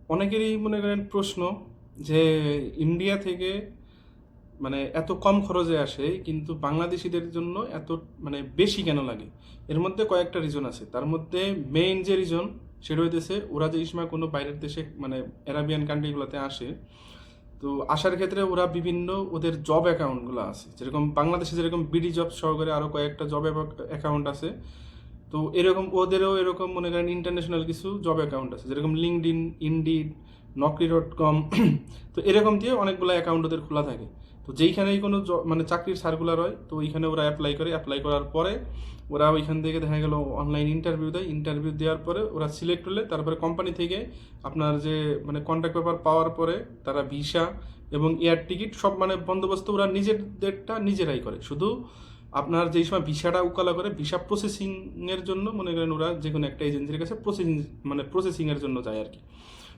অনেকেরই মনে করেন প্রশ্ন যে ইন্ডিয়া থেকে মানে এত কম খরচে আসে কিন্তু বাংলাদেশিদের জন্য এত মানে বেশি কেন লাগে। এর মধ্যে কয়েকটা রিজন আছে, তার মধ্যে মেইন যে রিজন সেটা হইতেছে ওরা যে সময় কোনো বাইরের দেশে মানে অ্যারাবিয়ান কান্ট্রিগুলোতে আসে, তো আসার ক্ষেত্রে ওরা বিভিন্ন ওদের জব অ্যাকাউন্টগুলো আছে, যেরকম বাংলাদেশে যেরকম বিডি জব সহকারে আরও কয়েকটা জব অ্যাকাউন্ট আছে। তো এরকম ওদেরও এরকম মনে করেন ইন্টারন্যাশনাল কিছু জব অ্যাকাউন্ট আছে, যেরকম লিঙ্কডইন, ইনডিড, নকরি.কম। তো এরকম দিয়ে অনেকগুলো অ্যাকাউন্ট ওদের খোলা থাকে। তো যেইখানেই কোনো মানে চাকরির সার্কুলার হয় তো ওইখানে ওরা অ্যাপ্লাই করে, অ্যাপ্লাই করার পরে ওরা ওইখান থেকে দেখা গেল অনলাইন ইন্টারভিউ দেয়, ইন্টারভিউ দেওয়ার পরে ওরা সিলেক্ট হলে তারপরে কোম্পানি থেকে আপনার যে মানে কন্ট্যাক্ট পেপার পাওয়ার পরে তারা ভিসা এবং এয়ার টিকিট সব মানে বন্দোবস্ত ওরা নিজেদেরটা নিজেরাই করে। শুধু আপনার যেই সময় ভিসাটা উকালা করে ভিসা প্রসেসিংয়ের জন্য মনে করেন ওরা যে কোনো একটা এজেন্সির কাছে প্রসেসিংয়ের জন্য যায় আর কি।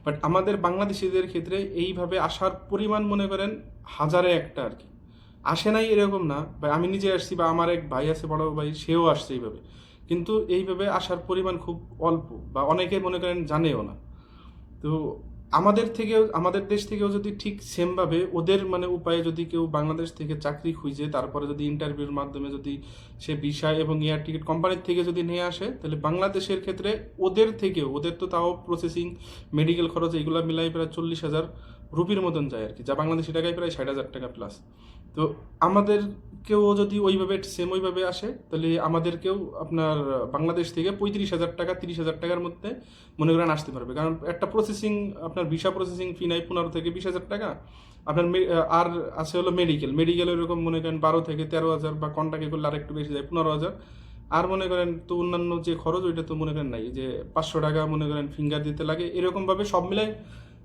বাট আমাদের বাংলাদেশিদের ক্ষেত্রে এইভাবে আসার পরিমাণ মনে করেন হাজারে একটা আর কি। আসে নাই এরকম না, বা আমি নিজে আসছি বা আমার এক ভাই আছে বড় ভাই, সেও আসছে এইভাবে। কিন্তু এইভাবে আসার পরিমাণ খুব অল্প, বা অনেকে মনে করেন জানেও না। তো আমাদের দেশ থেকেও যদি ঠিক সেমভাবে ওদের মানে উপায়ে যদি কেউ বাংলাদেশ থেকে চাকরি খুঁজে তারপরে যদি ইন্টারভিউর মাধ্যমে যদি সে ভিসা এবং এয়ার টিকিট কোম্পানির থেকে যদি নিয়ে আসে, তাহলে বাংলাদেশের ক্ষেত্রে ওদের তো তাও প্রসেসিং, মেডিকেল খরচ এগুলো মিলাই প্রায় 40,000 রুপির মতন যায় আর কি, যা বাংলাদেশি টাকায় প্রায় 60,000 টাকা প্লাস। তো আমাদেরকেও যদি ওইভাবে আসে, তাহলে আমাদেরকেও আপনার বাংলাদেশ থেকে 35,000 টাকা 30,000 টাকার মধ্যে মনে করেন আসতে পারবে। কারণ একটা প্রসেসিং আপনার ভিসা প্রসেসিং ফি নাই 15 থেকে 20,000 টাকা। আপনার আর আছে হলো মেডিকেল এরকম মনে করেন 12 থেকে 13,000, বা কন্টাক্টে করলে আর একটু বেশি যায় 15,000। আর মনে করেন তো অন্যান্য যে খরচ ওইটা তো মনে করেন নাই, যে 500 টাকা মনে করেন ফিঙ্গার দিতে লাগে, এরকমভাবে সব মিলাই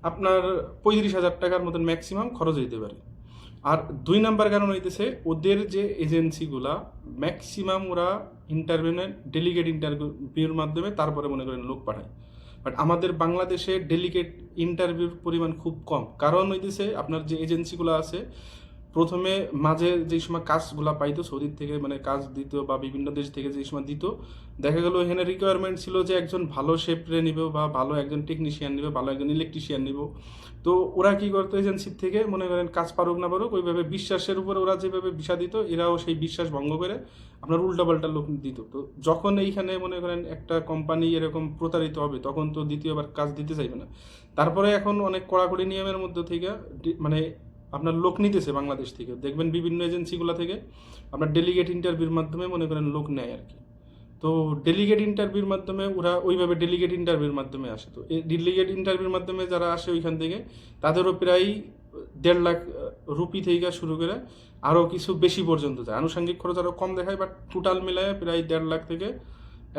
আপনার 35,000 টাকার মতন ম্যাক্সিমাম খরচ হইতে পারে। আর 2 নাম্বার কারণ হইতেছে ওদের যে এজেন্সিগুলা ম্যাক্সিমাম ওরা ডেলিগেট ইন্টারভিউর মাধ্যমে তারপরে মনে করেন লোক পাঠায়। বাট আমাদের বাংলাদেশে ডেলিগেট ইন্টারভিউর পরিমাণ খুব কম, কারণ হইতেছে আপনার যে এজেন্সিগুলো আছে প্রথমে মাঝে যেই সময় কাজগুলো পাইতো সৌদির থেকে মানে কাজ দিত বা বিভিন্ন দেশ থেকে যেই সময় দিত, দেখা গেল এখানে রিকোয়ারমেন্ট ছিল যে একজন ভালো শেফরে নিব, বা ভালো একজন টেকনিশিয়ান নিবে, ভালো একজন ইলেকট্রিশিয়ান নিব। তো ওরা কি করতো এজেন্সির থেকে মনে করেন কাজ পারুক না পারুক ওইভাবে বিশ্বাসের উপরে ওরা যেভাবে ভিসা দিত, এরাও সেই বিশ্বাস ভঙ্গ করে আপনার উল্টাপাল্টা লোক দিত। তো যখন এইখানে মনে করেন একটা কোম্পানি এরকম প্রতারিত হবে তখন তো দ্বিতীয়বার কাজ দিতে চাইবে না। তারপরে এখন অনেক কড়াকড়ি নিয়মের মধ্যে থেকে মানে আপনার লোক নিতেছে বাংলাদেশ থেকে, দেখবেন বিভিন্ন এজেন্সিগুলো থেকে আপনার ডেলিগেট ইন্টারভিউর মাধ্যমে মনে করেন লোক নেয় আর কি। তো ডেলিগেট ইন্টারভিউর মাধ্যমে ওরা ওইভাবে ডেলিগেট ইন্টারভিউর মাধ্যমে আসে। তো এই ডেলিগেট ইন্টারভিউর মাধ্যমে যারা আসে ওইখান থেকে তাদেরও প্রায় 1.5 লাখ রুপি থেকে শুরু করে আরও কিছু বেশি পর্যন্ত যায়। আনুষঙ্গিক খরচ আরও কম দেখায়, বাট টোটাল মিলায় প্রায় 1.5 লাখ থেকে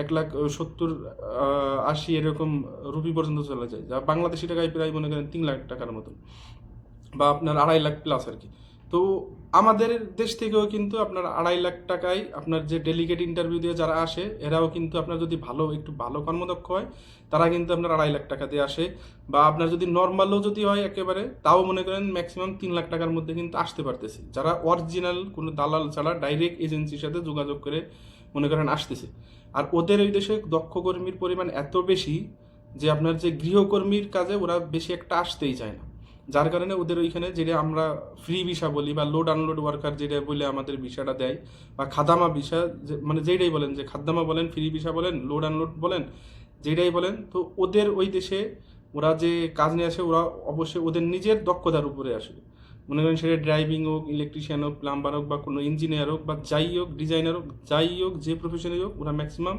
1,70,80 এরকম রুপি পর্যন্ত চলে যায়, যা বাংলাদেশি টাকায় প্রায় মনে করেন 3 লাখ টাকার মতন, বা আপনার 2.5 লাখ প্লাস আর কি। তো আমাদের দেশ থেকেও কিন্তু আপনার 2.5 লাখ টাকায় আপনার যে ডেলিগেট ইন্টারভিউ দিয়ে যারা আসে এরাও কিন্তু আপনার যদি একটু ভালো কর্মদক্ষ হয় তারা কিন্তু আপনার 2.5 লাখ টাকা দিয়ে আসে। বা আপনার যদি নর্মালও যদি হয় একেবারে, তাও মনে করেন ম্যাক্সিমাম 3 লাখ টাকার মধ্যে কিন্তু আসতে পারতেছে, যারা অরিজিনাল কোনো দালাল ছাড়া ডাইরেক্ট এজেন্সির সাথে যোগাযোগ করে মনে করেন আসতেছে। আর ওদের ওই দেশে দক্ষ কর্মীর পরিমাণ এত বেশি যে আপনার যে গৃহকর্মীর কাজে ওরা বেশি একটা আসতেই চায় না, যার কারণে ওদের ওইখানে যেটা আমরা ফ্রি ভিসা বলি বা লোড আনলোড ওয়ার্কার যেটা বলে আমাদের ভিসাটা দেয়, বা খাদামা ভিসা, মানে যেটাই বলেন, যে খাদ্দামা বলেন, ফ্রি ভিসা বলেন, লোড আনলোড বলেন, যেটাই বলেন, তো ওদের ওই দেশে ওরা যে কাজ নিয়ে আসে ওরা অবশ্যই ওদের নিজের দক্ষতার উপরে আসে। মনে করেন সেটা ড্রাইভিং হোক, ইলেকট্রিশিয়ান হোক, প্লাম্বার হোক, বা কোনো ইঞ্জিনিয়ার হোক, বা যাই হোক, ডিজাইনার হোক, যাই হোক, যে প্রফেশনে হোক, ওরা ম্যাক্সিমাম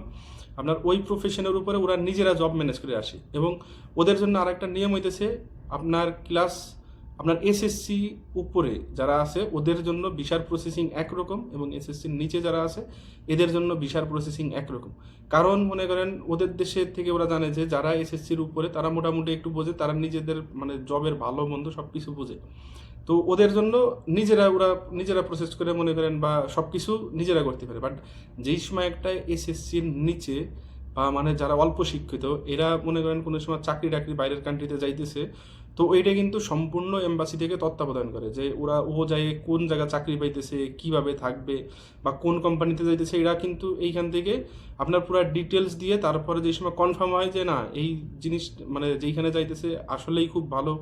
আপনার ওই প্রফেশনের উপরে ওরা নিজেরা জব ম্যানেজ করে আসে। এবং ওদের জন্য আরেকটা নিয়ম হইতেছে আপনার আপনার এসএসসি উপরে যারা আছে ওদের জন্য ভিসার প্রসেসিং একরকম, এবং এসএসসির নিচে যারা আছে এদের জন্য ভিসার প্রসেসিং একরকম। কারণ মনে করেন ওদের দেশের থেকে ওরা জানে যে যারা এসএসসির উপরে তারা মোটামুটি একটু বোঝে, তারা নিজেদের মানে জবের ভালো মন্দ সব কিছু বোঝে। তো ওদের জন্য ওরা নিজেরা প্রসেস করে মনে করেন বা সব কিছু নিজেরা করতে পারে। বাট যেই সময় একটা এসএসসির নিচে বা মানে যারা অল্প শিক্ষিত এরা মনে করেন কোনো সময় চাকরি টাকরি বাইরের কান্ট্রিতে যাইতেছে, তো এইটা কিন্তু সম্পূর্ণ এম্বাসি থেকে তত্ত্বাবধান করে, যে ও যায় কোন জায়গায় চাকরি পাইতেছে, কিভাবে থাকবে বা কোন কোম্পানিতে যাইতেছে, এরা কিন্তু এইখান থেকে আপনার পুরো ডিটেলস দিয়ে তারপরে যে সময় কনফার্ম হয় যে না এই জিনিস মানে যেইখানে যাইতেছে আসলেই খুব ভালো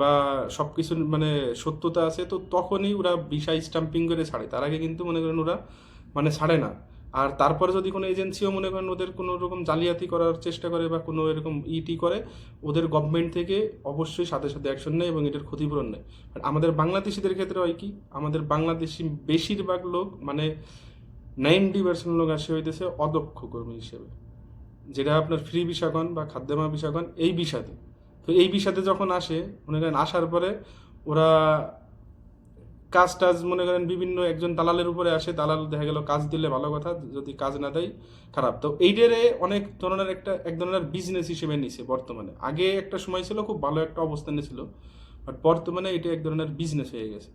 বা সব কিছুর মানে সত্যতা আছে, তো তখনই ওরা ভিসা স্টাম্পিং করে ছাড়ে। তার আগে কিন্তু মনে করেন ওরা মানে ছাড়ে না। আর তারপরে যদি কোনো এজেন্সিও মনে করেন ওদের কোনো রকম জালিয়াতি করার চেষ্টা করে বা কোনো এরকম ইটি করে, ওদের গভর্নমেন্ট থেকে অবশ্যই সাথে সাথে অ্যাকশন নেয় এবং এটার ক্ষতিপূরণ নেয়। আর আমাদের বাংলাদেশিদের ক্ষেত্রে হয় কি, আমাদের বাংলাদেশি বেশিরভাগ লোক মানে 90% লোক আসে হইতেছে অদক্ষ কর্মী হিসেবে, যেটা আপনার ফ্রি ভিসাগণ বা খাদ্যমা ভিসাগণ এই ভিসাতে। তো এই ভিসাতে যখন আসে মনে করেন আসার পরে ওরা কাজ টাজ মনে করেন বিভিন্ন একজন দালালের উপরে আসে, দালাল দেখা গেল কাজ দিলে ভালো কথা, যদি কাজ না দেয় খারাপ। তো এইটারে অনেক ধরনের এক ধরনের বিজনেস হিসেবে নিছে বর্তমানে। আগে একটা সময় ছিল খুব ভালো একটা অবস্থানে ছিল, বাট বর্তমানে এটা এক ধরনের বিজনেস হয়ে গেছে।